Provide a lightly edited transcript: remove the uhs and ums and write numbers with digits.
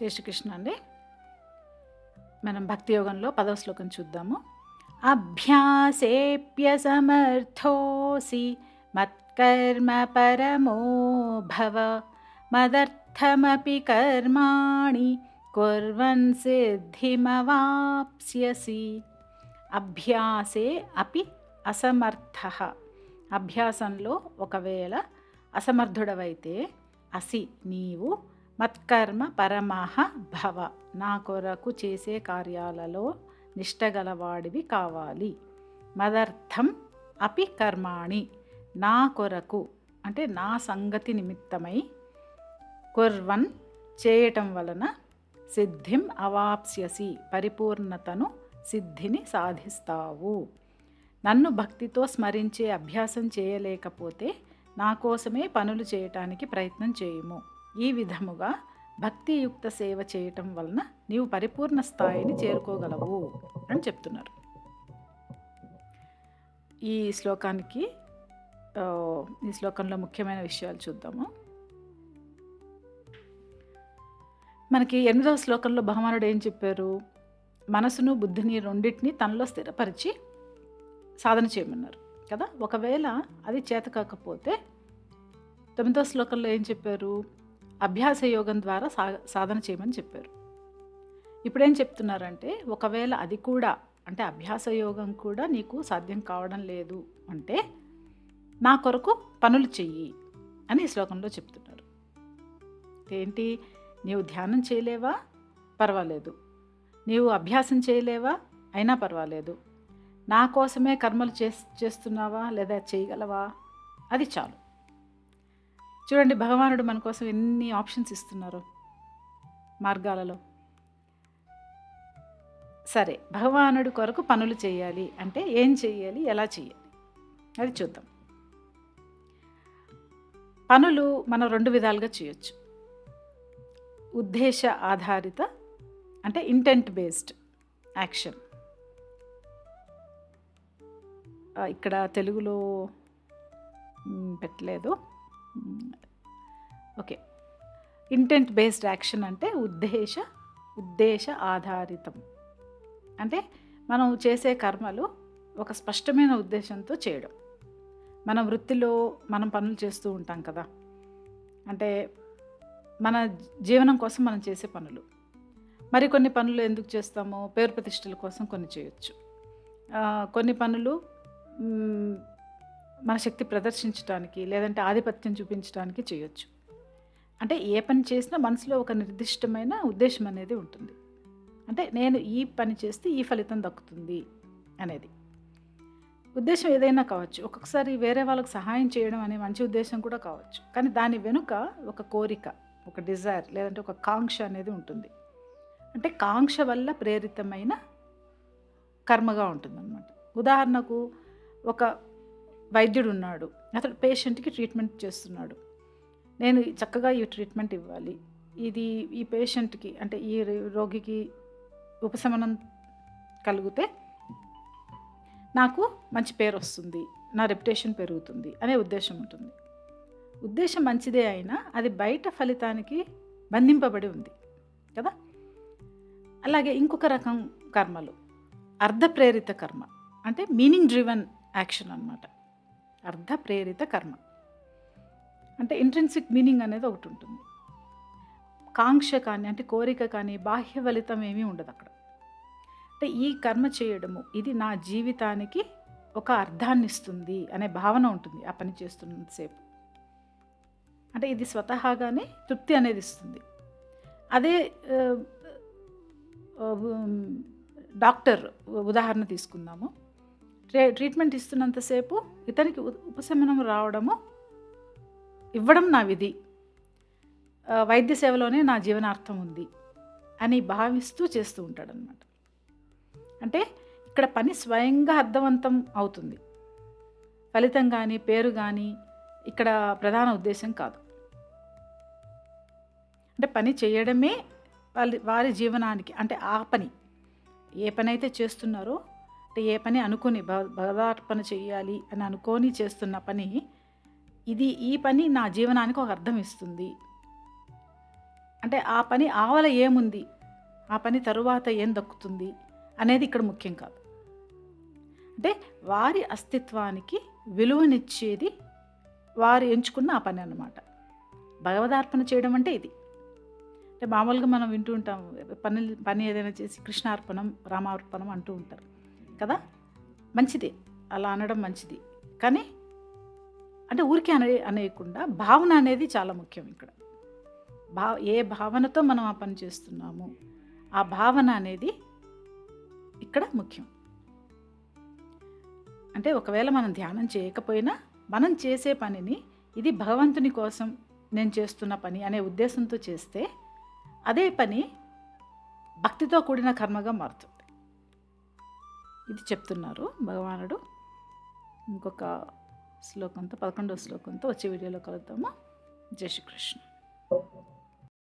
జై శ్రీకృష్ణ అండి. మనం భక్తి యోగంలో 10వ శ్లోకం చూద్దాము. అభ్యాసేప్యసమర్థోసి మత్కర్మ పరమో భవ మదర్థమపి కర్మాణి కుర్వన్ సిద్ధిమవాప్స్యసి. అభ్యాసే అపి అసమర్థః. అభ్యాసంలో ఒకవేళ అసమర్థుడవైతే అసి నీవు మత్కర్మ పరమః భవ నా కొరకు చేసే కార్యాలలో నిష్టగలవాడివి కావాలి. మదర్థం అపి కర్మాణి నా కొరకు అంటే నా సంగతి నిమిత్తమై కుర్వన్ చేయటం వలన సిద్ధిం అవాప్స్యసి పరిపూర్ణతను సిద్ధిని సాధిస్తావు. నన్ను భక్తితో స్మరించే అభ్యాసం చేయలేకపోతే నా కోసమే పనులు చేయటానికి ప్రయత్నం చేయుము. ఈ విధముగా భక్తియుక్త సేవ చేయటం వలన నీవు పరిపూర్ణ స్థాయిని చేరుకోగలవు అని చెప్తున్నారు. ఈ శ్లోకంలో ముఖ్యమైన విషయాలు చూద్దాము. మనకి 8వ శ్లోకంలో భగవానుడు ఏం చెప్పారు? మనసును బుద్ధిని రెండింటిని తనలో స్థిరపరిచి సాధన చేయమన్నారు కదా. ఒకవేళ అది చేత కాకపోతే 9వ శ్లోకంలో ఏం చెప్పారు? అభ్యాస యోగం ద్వారా సాధన చేయమని చెప్పారు. ఇప్పుడేం చెప్తున్నారంటే ఒకవేళ అది కూడా అంటే అభ్యాస యోగం కూడా నీకు సాధ్యం కావడం లేదు అంటే నా కొరకు పనులు చెయ్యి అని ఈ శ్లోకంలో చెప్తున్నారు. ఏంటి? నీవు ధ్యానం చేయలేవా? పర్వాలేదు. నీవు అభ్యాసం చేయలేవా? అయినా పర్వాలేదు. నా కోసమే కర్మలు చేస్తున్నావా లేదా చేయగలవా? అది చాలు. చూడండి, భగవానుడు మన కోసం ఎన్ని ఆప్షన్స్ ఇస్తున్నారు మార్గాలలో. సరే, భగవానుడి కొరకు పనులు చేయాలి అంటే ఏం చేయాలి, ఎలా చేయాలి అది చూద్దాం. పనులు మనం 2 విధాలుగా చేయొచ్చు. ఉద్దేశ ఆధారిత అంటే ఇంటెంట్ బేస్డ్ యాక్షన్. ఇక్కడ తెలుగులో పెట్టలేదు. ఓకే, ఇంటెంట్ బేస్డ్ యాక్షన్ అంటే ఉద్దేశ ఆధారితం. అంటే మనం చేసే కర్మలు ఒక స్పష్టమైన ఉద్దేశంతో చేయడం. మన వృత్తిలో మనం పనులు చేస్తూ ఉంటాం కదా, అంటే మన జీవనం కోసం మనం చేసే పనులు. మరికొన్ని పనులు ఎందుకు చేస్తామో పేరు ప్రతిష్టల కోసం కొన్ని చేయొచ్చు. కొన్ని పనులు మన శక్తి ప్రదర్శించడానికి లేదంటే ఆధిపత్యం చూపించడానికి చేయొచ్చు. అంటే ఏ పని చేసినా మనసులో ఒక నిర్దిష్టమైన ఉద్దేశం అనేది ఉంటుంది. అంటే నేను ఈ పని చేస్తే ఈ ఫలితం దక్కుతుంది అనేది ఉద్దేశం ఏదైనా కావచ్చు. ఒక్కొక్కసారి వేరే వాళ్ళకు సహాయం చేయడం అనే మంచి ఉద్దేశం కూడా కావచ్చు. కానీ దాని వెనుక ఒక కోరిక, ఒక డిజైర్ లేదంటే ఒక కాంక్ష అనేది ఉంటుంది. అంటే కాంక్ష వల్ల ప్రేరితమైన కర్మగా ఉంటుందన్నమాట. ఉదాహరణకు ఒక వైద్యుడు ఉన్నాడు, అతడు పేషెంట్కి ట్రీట్మెంట్ చేస్తున్నాడు. నేను చక్కగా ఈ ట్రీట్మెంట్ ఇవ్వాలి, ఇది ఈ పేషెంట్కి అంటే ఈ రోగికి ఉపశమనం కలిగితే నాకు మంచి పేరు వస్తుంది, నా రెప్యుటేషన్ పెరుగుతుంది అనే ఉద్దేశం ఉంటుంది. ఉద్దేశం మంచిదే అయినా అది బయట ఫలితానికి బంధింపబడి ఉంది కదా. అలాగే ఇంకొక రకం కర్మలు అర్ధప్రేరిత కర్మ, అంటే మీనింగ్ డ్రివెన్ యాక్షన్ అన్నమాట. అర్ధప్రేరిత కర్మ అంటే ఇంట్రిన్సిక్ మీనింగ్ అనేది ఒకటి ఉంటుంది. కాంక్ష కానీ అంటే కోరిక కానీ బాహ్య ఫలితం ఏమీ ఉండదు అక్కడ. అంటే ఈ కర్మ చేయడము ఇది నా జీవితానికి ఒక అర్థాన్ని ఇస్తుంది అనే భావన ఉంటుంది ఆ పని చేస్తున్నంతసేపు. అంటే ఇది స్వతహాగానే తృప్తి అనేది ఇస్తుంది. అదే డాక్టర్ ఉదాహరణ తీసుకుందాము. ట్రీట్మెంట్ ఇస్తున్నంతసేపు ఇతనికి ఉపశమనం రావడము ఇవ్వడం నా విధి, వైద్య సేవలోనే నా జీవనార్థం ఉంది అని భావిస్తూ చేస్తూ ఉంటాడనమాట. అంటే ఇక్కడ పని స్వయంగా అర్థవంతం అవుతుంది. ఫలితం కానీ పేరు కానీ ఇక్కడ ప్రధాన ఉద్దేశం కాదు. అంటే పని చేయడమే వారి జీవనానికి, అంటే ఆ పని ఏ పని అయితే చేస్తున్నారో అంటే ఏ పని అనుకుని భగవదార్పణ చేయాలి అని అనుకొని చేస్తున్న పని, ఈ పని నా జీవనానికి ఒక అర్థం ఇస్తుంది అంటే ఆ పని ఆవల ఏముంది, ఆ పని తరువాత ఏం దక్కుతుంది అనేది ఇక్కడ ముఖ్యం కాదు. అంటే వారి అస్తిత్వానికి విలువనిచ్చేది వారు ఎంచుకున్న ఆ పని అన్నమాట. భగవదార్పణ చేయడం అంటే ఇది. అంటే మామూలుగా మనం వింటూ ఉంటాం, పని ఏదైనా చేసి కృష్ణార్పణం, రామార్పణం అంటూ ఉంటారు కదా. మంచిది, అలా అనడం మంచిది. కానీ అంటే ఊరికే అనేయకుండా భావన అనేది చాలా ముఖ్యం ఇక్కడ. ఏ భావనతో మనం ఆ పని చేస్తున్నాము, ఆ భావన అనేది ఇక్కడ ముఖ్యం. అంటే ఒకవేళ మనం ధ్యానం చేయకపోయినా మనం చేసే పనిని ఇది భగవంతుని కోసం నేను చేస్తున్న పని అనే ఉద్దేశంతో చేస్తే అదే పని భక్తితో కూడిన కర్మగా మారుతుంది. ఇది చెప్తున్నారు భగవానుడు. ఇంకొక శ్లోకంతో, 11వ శ్లోకంతో వచ్చే వీడియోలో కలుద్దాము. జై శ్రీకృష్ణ.